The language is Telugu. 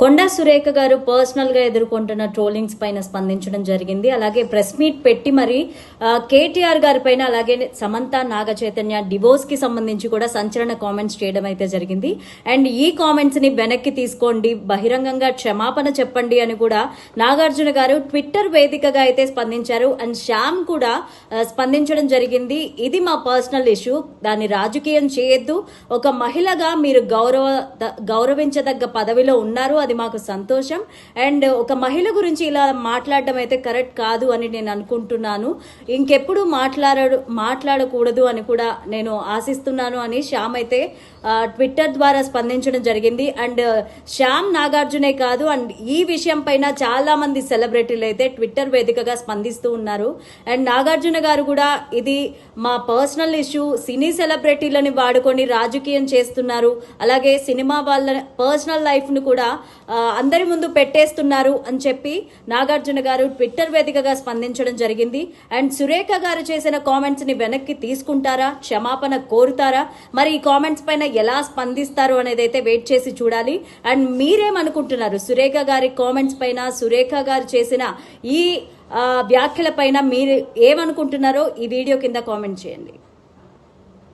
కొండా సురేఖ గారు పర్సనల్ గా ఎదుర్కొంటున్న ట్రోలింగ్స్ పైన స్పందించడం జరిగింది. అలాగే ప్రెస్ మీట్ పెట్టి మరి కేటీఆర్ గారి పైన అలాగే సమంత నాగ చైతన్య డివోర్స్ కి సంబంధించి కూడా సంచలన కామెంట్స్ చేయడం అయితే జరిగింది. అండ్ ఈ కామెంట్స్ ని వెనక్కి తీసుకోండి, బహిరంగంగా క్షమాపణ చెప్పండి అని కూడా నాగార్జున గారు ట్విట్టర్ వేదికగా అయితే స్పందించారు. అండ్ శ్యామ్ కూడా స్పందించడం జరిగింది. ఇది మా పర్సనల్ ఇష్యూ, దాన్ని రాజకీయం చేయొద్దు. ఒక మహిళగా మీరు గౌరవించదగ్గ పదవిలో ఉన్నారు, అది మాకు సంతోషం. అండ్ ఒక మహిళ గురించి ఇలా మాట్లాడడం అయితే కరెక్ట్ కాదు అని నేను అనుకుంటున్నాను. ఇంకెప్పుడు మాట్లాడకూడదు అని కూడా నేను ఆశిస్తున్నాను అని శ్యామ్ అయితే ట్విట్టర్ ద్వారా స్పందించడం జరిగింది. అండ్ శ్యామ్ నాగార్జునే కాదు, అండ్ ఈ విషయం పైన చాలా మంది సెలబ్రిటీలు అయితే ట్విట్టర్ వేదికగా స్పందిస్తూ ఉన్నారు. అండ్ నాగార్జున గారు కూడా ఇది మా పర్సనల్ ఇష్యూ, సినీ సెలబ్రిటీలని వాడుకొని రాజకీయం చేస్తున్నారు, అలాగే సినిమా వాళ్ళ పర్సనల్ లైఫ్ ను కూడా అందరి ముందు పెట్టేస్తున్నారు అని చెప్పి నాగార్జున గారు ట్విట్టర్ వేదికగా స్పందించడం జరిగింది. అండ్ సురేఖ గారు చేసిన కామెంట్స్ ని వెనక్కి తీసుకుంటారా, క్షమాపణ కోరుతారా, మరి ఈ కామెంట్స్ పైన ఎలా స్పందిస్తారు అనేది అయితే వెయిట్ చేసి చూడాలి. అండ్ మీరేమనుకుంటున్నారు సురేఖ గారి కామెంట్స్ పైన, సురేఖ గారు చేసిన ఈ వ్యాఖ్యల పైన మీరు ఏమనుకుంటున్నారో ఈ వీడియో కింద కామెంట్ చేయండి.